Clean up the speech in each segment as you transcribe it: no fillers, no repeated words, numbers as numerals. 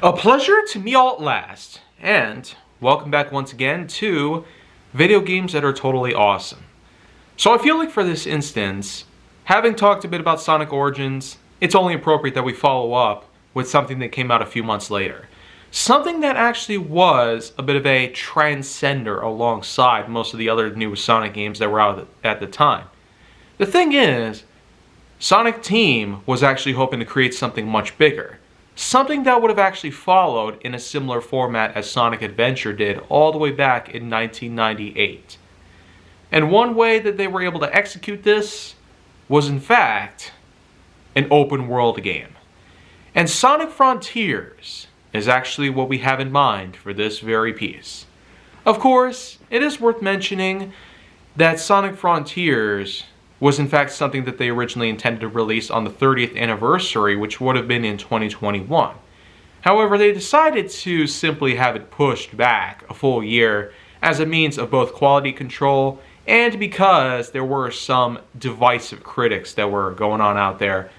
A pleasure to meet y'all at last, and welcome back once again to video games that are totally awesome. So I feel like for this instance, having talked a bit about Sonic Origins, it's only appropriate that we follow up with something that came out a few months later. Something that actually was a bit of a transcender alongside most of the other new Sonic games that were out at the time. The thing is, Sonic Team was actually hoping to create something much bigger. Something that would have actually followed in a similar format as Sonic Adventure did all the way back in 1998. And one way that they were able to execute this was in fact an open world game. And Sonic Frontiers is actually what we have in mind for this very piece. Of course, it is worth mentioning that Sonic Frontiers was in fact something that they originally intended to release on the 30th anniversary, which would have been in 2021. However, they decided to simply have it pushed back a full year as a means of both quality control and because there were some divisive critics that were going on out there.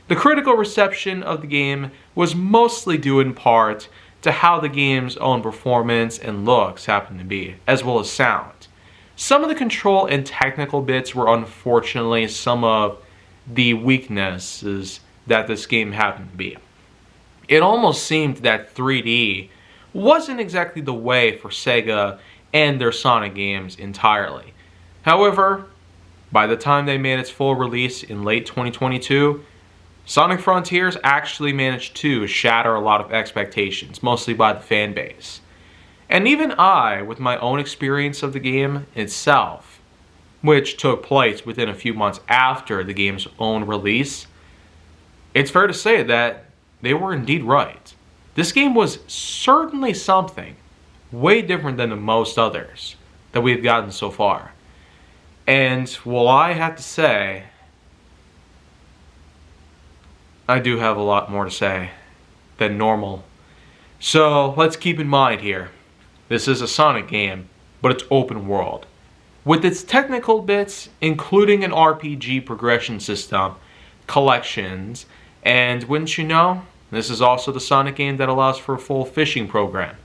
The critical reception of the game was mostly due in part to how the game's own performance and looks happened to be, as well as sound. Some of the control and technical bits were unfortunately some of the weaknesses that this game happened to be. It almost seemed that 3D wasn't exactly the way for Sega and their Sonic games entirely. However, by the time they made its full release in late 2022, Sonic Frontiers actually managed to shatter a lot of expectations, mostly by the fan base. And even I, with my own experience of the game itself, which took place within a few months after the game's own release, it's fair to say that they were indeed right. This game was certainly something way different than the most others that we've gotten so far. And well, I have to say, I do have a lot more to say than normal. So let's keep in mind here. This is a Sonic game, but it's open world. With its technical bits, including an RPG progression system, collections, and wouldn't you know, this is also the Sonic game that allows for a full fishing program.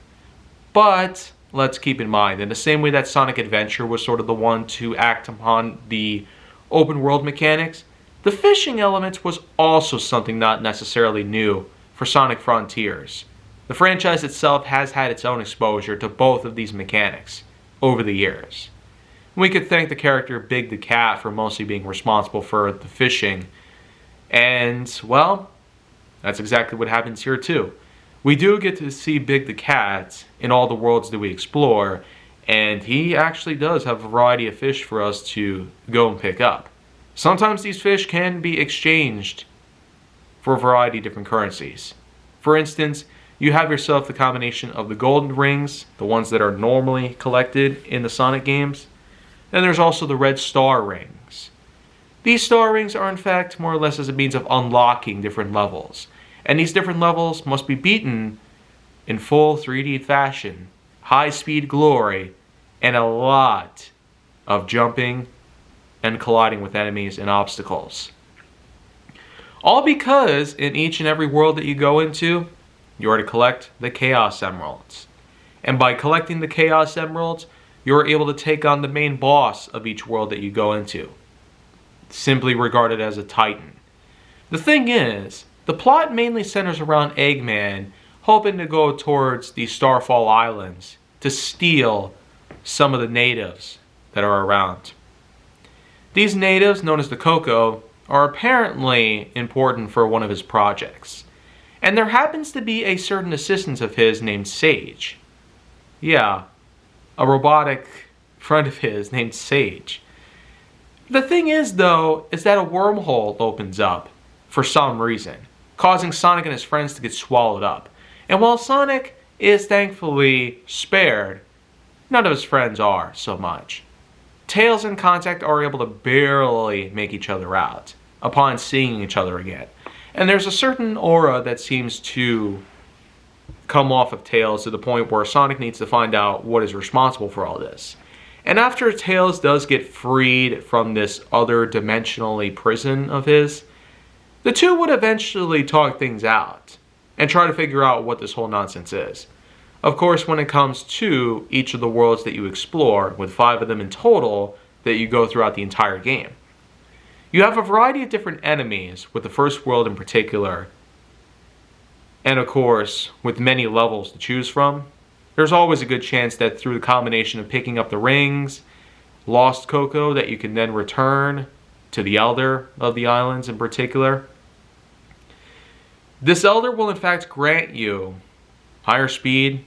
But let's keep in mind, in the same way that Sonic Adventure was sort of the one to act upon the open world mechanics, the fishing element was also something not necessarily new for Sonic Frontiers. The franchise itself has had its own exposure to both of these mechanics over the years. We could thank the character Big the Cat for mostly being responsible for the fishing. And, well, that's exactly what happens here too. We do get to see Big the Cat in all the worlds that we explore, and he actually does have a variety of fish for us to go and pick up. Sometimes these fish can be exchanged for a variety of different currencies. For instance, you have yourself the combination of the golden rings, the ones that are normally collected in the Sonic games. Then there's also the red star rings. These star rings are in fact more or less as a means of unlocking different levels. And these different levels must be beaten in full 3D fashion, high speed glory, and a lot of jumping and colliding with enemies and obstacles. All because in each and every world that you go into, you are to collect the Chaos Emeralds. And by collecting the Chaos Emeralds, you are able to take on the main boss of each world that you go into, simply regarded as a Titan. The thing is, the plot mainly centers around Eggman hoping to go towards the Starfall Islands to steal some of the natives that are around. These natives, known as the Coco, are apparently important for one of his projects. And there happens to be a certain assistant of his named Sage. Yeah, a robotic friend of his named Sage. The thing is, though, is that a wormhole opens up for some reason, causing Sonic and his friends to get swallowed up. And while Sonic is thankfully spared, none of his friends are so much. Tails and Contact are able to barely make each other out upon seeing each other again. And there's a certain aura that seems to come off of Tails to the point where Sonic needs to find out what is responsible for all this. And after Tails does get freed from this other dimensionally prison of his, the two would eventually talk things out. and try to figure out what this whole nonsense is. Of course, when it comes to each of the worlds that you explore, with 5 of them in total that you go throughout the entire game, you have a variety of different enemies, with the first world in particular, and of course, with many levels to choose from. There's always a good chance that through the combination of picking up the rings, lost Coco that you can then return to the Elder of the islands in particular, this Elder will in fact grant you higher speed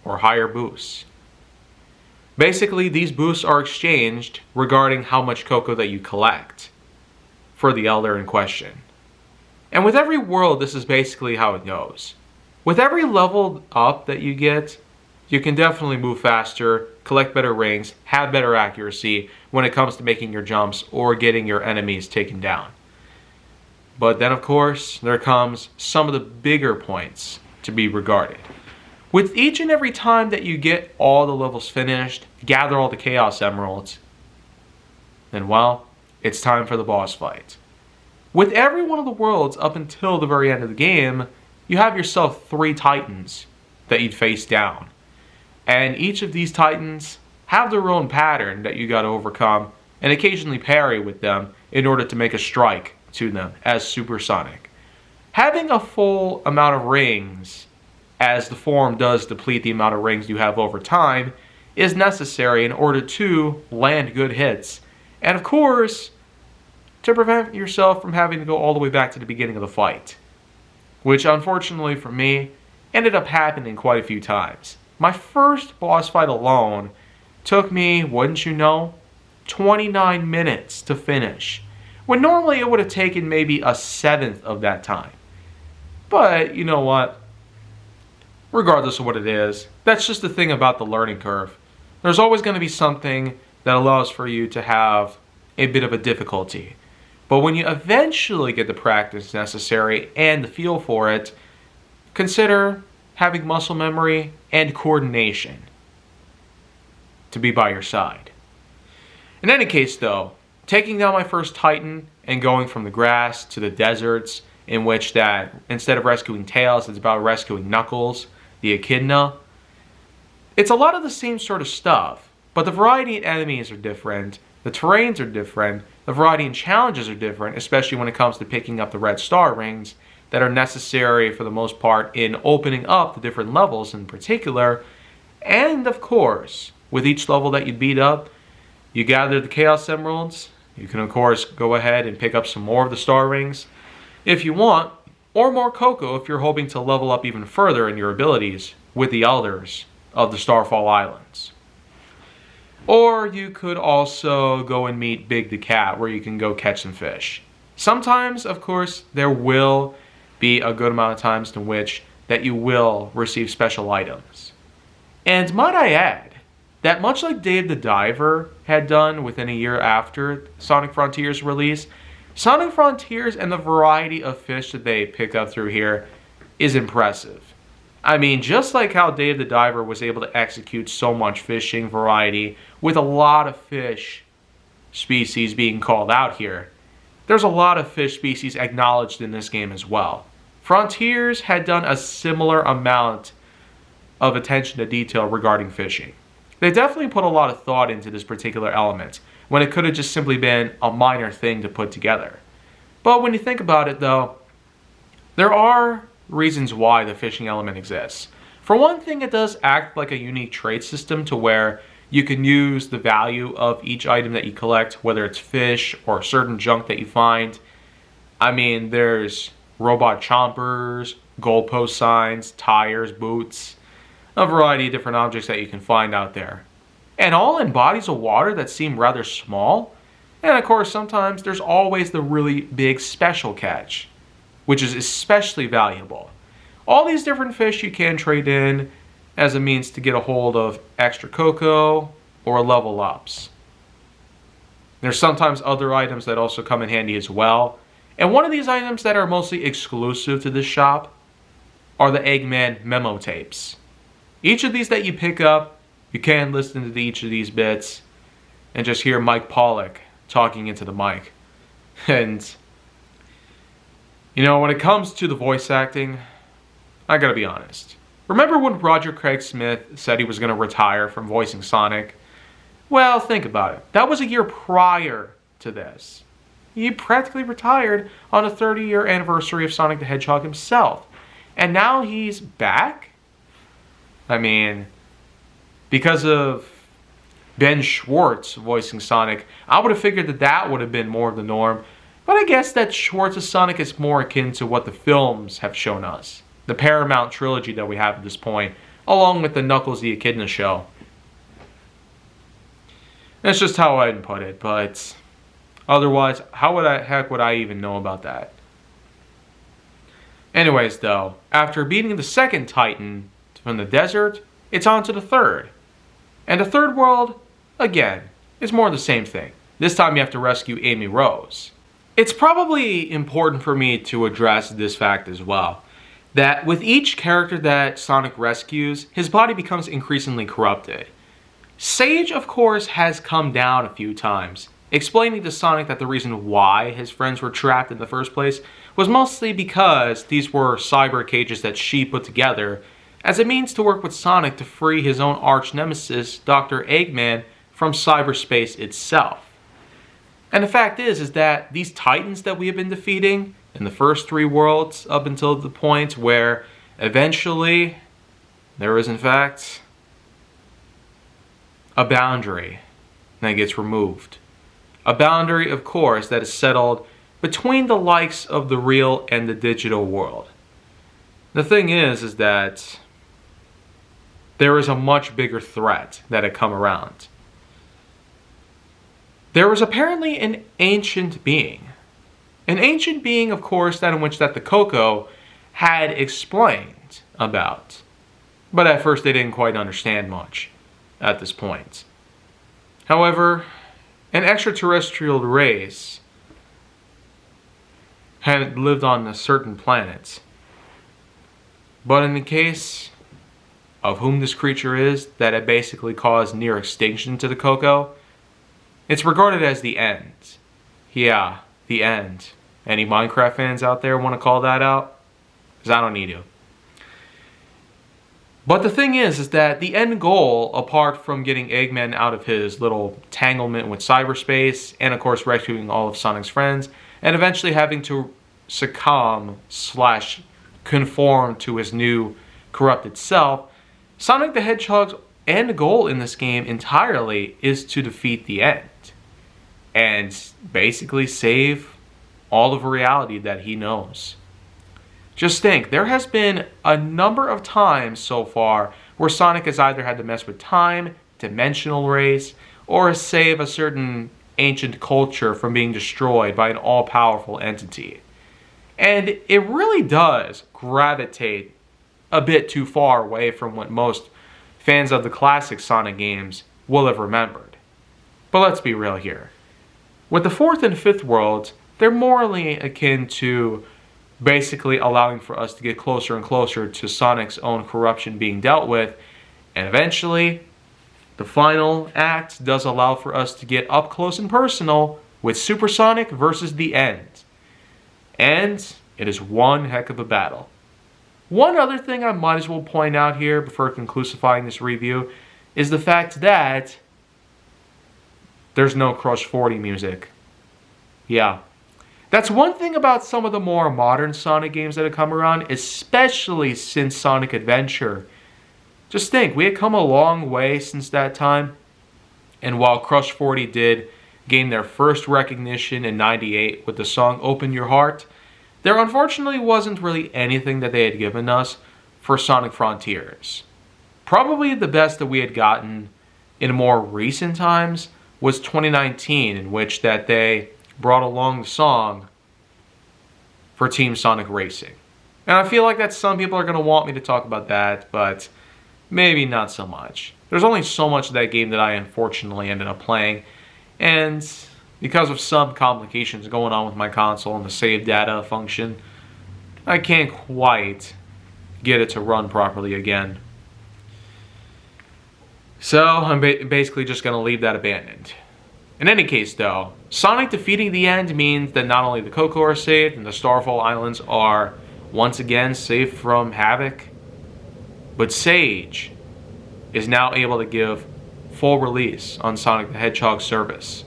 or higher boosts. Basically, these boosts are exchanged regarding how much Coco that you collect for the Elder in question. And with every world, this is basically how it goes. With every level up that you get, you can definitely move faster, collect better rings, have better accuracy when it comes to making your jumps or getting your enemies taken down. But then, of course, there comes some of the bigger points to be regarded. With each and every time that you get all the levels finished, gather all the Chaos Emeralds, then, well, it's time for the boss fight. With every one of the worlds up until the very end of the game, you have yourself 3 Titans that you'd face down. And each of these Titans have their own pattern that you got to overcome and occasionally parry with them in order to make a strike to them as Supersonic. Having a full amount of rings, as the form does deplete the amount of rings you have over time, is necessary in order to land good hits. And of course, to prevent yourself from having to go all the way back to the beginning of the fight. Which, unfortunately for me, ended up happening quite a few times. My first boss fight alone took me, wouldn't you know, 29 minutes to finish, when normally it would have taken maybe a 1/7 of that time. But, you know what? Regardless of what it is, that's just the thing about the learning curve. There's always going to be something that allows for you to have a bit of a difficulty. But when you eventually get the practice necessary and the feel for it, consider having muscle memory and coordination to be by your side. In any case though, taking down my first Titan and going from the grass to the deserts, in which that instead of rescuing Tails, it's about rescuing Knuckles, the Echidna, it's a lot of the same sort of stuff, but the variety of enemies are different, the terrains are different, the variety and challenges are different, especially when it comes to picking up the red star rings that are necessary for the most part in opening up the different levels in particular. And of course, with each level that you beat up, you gather the Chaos Emeralds. You can of course go ahead and pick up some more of the star rings if you want, or more Coco if you're hoping to level up even further in your abilities with the Elders of the Starfall Islands. Or you could also go and meet Big the Cat, where you can go catch some fish. Sometimes, of course, there will be a good amount of times in which that you will receive special items. And might I add, that much like Dave the Diver had done within a year after Sonic Frontiers release, Sonic Frontiers and the variety of fish that they pick up through here is impressive. I mean, just like how Dave the Diver was able to execute so much fishing variety with a lot of fish species being called out here, there's a lot of fish species acknowledged in this game as well. Frontiers had done a similar amount of attention to detail regarding fishing. They definitely put a lot of thought into this particular element, when it could have just simply been a minor thing to put together. But when you think about it though, there are reasons why the fishing element exists. For one thing, it does act like a unique trade system to where you can use the value of each item that you collect, whether it's fish or certain junk that you find. I mean, there's robot chompers, goalpost signs, tires, boots, a variety of different objects that you can find out there. And all in bodies of water that seem rather small. And of course, sometimes there's always the really big special catch, which is especially valuable. All these different fish you can trade in as a means to get a hold of extra Coco or level ups. There's sometimes other items that also come in handy as well. And one of these items that are mostly exclusive to this shop are the Eggman memo tapes. Each of these that you pick up, you can listen to each of these bits and just hear Mike Pollock talking into the mic. And You know, when it comes to the voice acting, I gotta be honest. Remember when Roger Craig Smith said he was gonna retire from voicing Sonic? Well, think about it. That was a year prior to this. He practically retired on the 30-year anniversary of Sonic the Hedgehog himself. And now he's back? I mean, because of Ben Schwartz voicing Sonic, I would have figured that that would have been more of the norm. But I guess that Schwartz's Sonic is more akin to what the films have shown us. The Paramount trilogy that we have at this point, along with the Knuckles the Echidna show. That's just how I'd put it, but otherwise, heck would I even know about that? Anyways, though, after beating the second Titan from the desert, it's on to the third. And the third world, again, is more the same thing. This time you have to rescue Amy Rose. It's probably important for me to address this fact as well, that with each character that Sonic rescues, his body becomes increasingly corrupted. Sage, of course, has come down a few times, explaining to Sonic that the reason why his friends were trapped in the first place was mostly because these were cyber cages that she put together as a means to work with Sonic to free his own arch-nemesis, Dr. Eggman, from cyberspace itself. And the fact is that these Titans that we have been defeating in the first three worlds up until the point where eventually there is in fact a boundary that gets removed. A boundary, of course, that is settled between the likes of the real and the digital world. The thing is that there is a much bigger threat that had come around. There was apparently an ancient being. An ancient being, of course, that in which that the Coco had explained about. But at first they didn't quite understand much at this point. However, an extraterrestrial race had lived on a certain planet. But in the case of whom this creature is that had basically caused near extinction to the Coco, it's regarded as the end. Yeah, the end. Any Minecraft fans out there want to call that out? Because I don't need to. But the thing is that the end goal, apart from getting Eggman out of his little tanglement with cyberspace, and of course rescuing all of Sonic's friends, and eventually having to succumb/conform to his new corrupted self, Sonic the Hedgehog's end goal in this game entirely is to defeat the end. And basically save all of reality that he knows. Just think, there has been a number of times so far where Sonic has either had to mess with time, dimensional race, or save a certain ancient culture from being destroyed by an all-powerful entity. And it really does gravitate a bit too far away from what most fans of the classic Sonic games will have remembered. But let's be real here. With the fourth and fifth worlds, they're morally akin to basically allowing for us to get closer and closer to Sonic's own corruption being dealt with, and eventually, the final act does allow for us to get up close and personal with Super Sonic versus the End. And it is one heck of a battle. One other thing I might as well point out here before conclusifying this review is the fact that there's no Crush 40 music. Yeah. That's one thing about some of the more modern Sonic games that have come around, especially since Sonic Adventure. Just think, we had come a long way since that time. And while Crush 40 did gain their first recognition in '98 with the song Open Your Heart, there unfortunately wasn't really anything that they had given us for Sonic Frontiers. Probably the best that we had gotten in more recent times was 2019, in which that they brought along the song for Team Sonic Racing. And I feel like that some people are going to want me to talk about that, but maybe not so much. There's only so much of that game that I unfortunately ended up playing, and because of some complications going on with my console and the save data function, I can't quite get it to run properly again. So I'm basically just going to leave that abandoned. In any case though, Sonic defeating the end means that not only the Koco are saved and the Starfall Islands are once again safe from havoc, but Sage is now able to give full release on Sonic the Hedgehog service.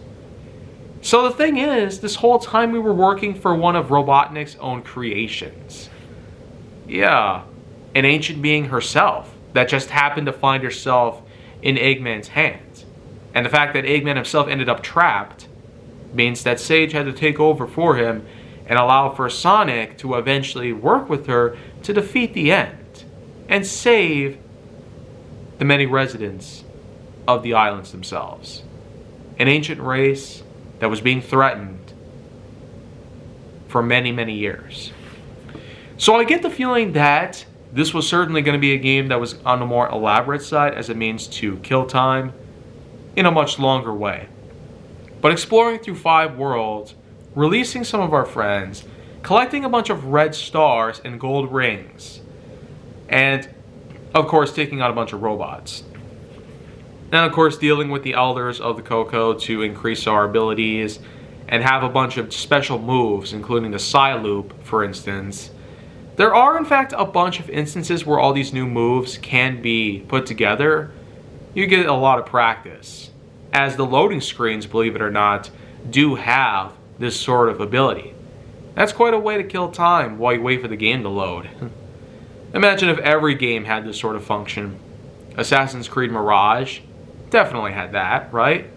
So the thing is, this whole time we were working for one of Robotnik's own creations. Yeah, an ancient being herself that just happened to find herself in Eggman's hands. And the fact that Eggman himself ended up trapped means that Sage had to take over for him and allow for Sonic to eventually work with her to defeat the end and save the many residents of the islands themselves. An ancient race that was being threatened for many, many years. So I get the feeling that this was certainly going to be a game that was on the more elaborate side as a means to kill time in a much longer way. But exploring through 5 worlds, releasing some of our friends, collecting a bunch of red stars and gold rings, and of course taking out a bunch of robots. And of course dealing with the elders of the Koco to increase our abilities and have a bunch of special moves, including the Psy Loop, for instance. There are in fact a bunch of instances where all these new moves can be put together. You get a lot of practice, as the loading screens, believe it or not, do have this sort of ability. That's quite a way to kill time while you wait for the game to load. Imagine if every game had this sort of function. Assassin's Creed Mirage definitely had that, right?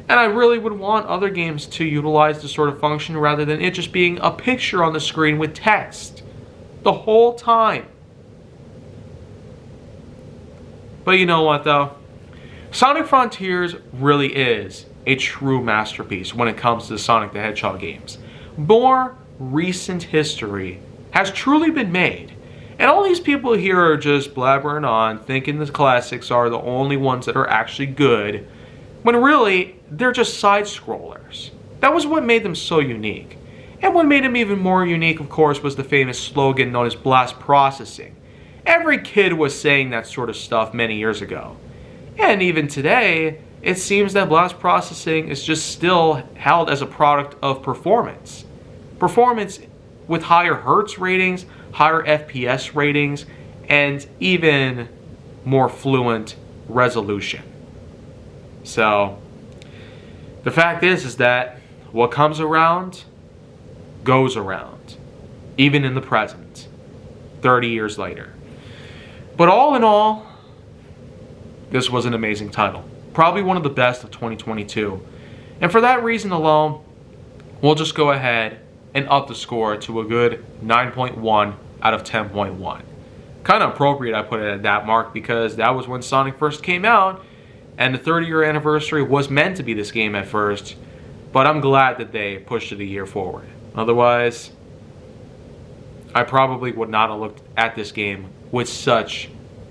And I really would want other games to utilize this sort of function rather than it just being a picture on the screen with text the whole time. But you know what though? Sonic Frontiers really is a true masterpiece when it comes to the Sonic the Hedgehog games. More recent history has truly been made. And all these people here are just blabbering on, thinking the classics are the only ones that are actually good, when really, they're just side-scrollers. That was what made them so unique. And what made them even more unique, of course, was the famous slogan known as blast processing. Every kid was saying that sort of stuff many years ago. And even today, it seems that blast processing is just still held as a product of performance. Performance with higher hertz ratings, higher FPS ratings, and even more fluent resolution. So, the fact is that what comes around goes around, even in the present, 30 years later. But all in all, this was an amazing title. Probably one of the best of 2022. And for that reason alone, we'll just go ahead and up the score to a good 9.1 out of 10.1. Kind of appropriate I put it at that mark because that was when Sonic first came out, and the 30-year anniversary was meant to be this game at first, but I'm glad that they pushed it a year forward. Otherwise, I probably would not have looked at this game with such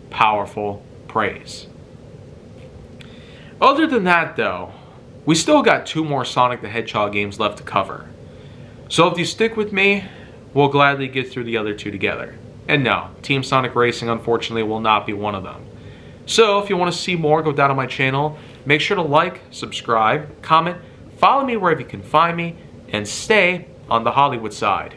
powerful praise. Other than that though, we still got 2 more Sonic the Hedgehog games left to cover. So if you stick with me, we'll gladly get through the other 2 together. And no, Team Sonic Racing unfortunately will not be one of them. So if you want to see more, go down on my channel. Make sure to like, subscribe, comment, follow me wherever you can find me, and stay on the Hollywood side.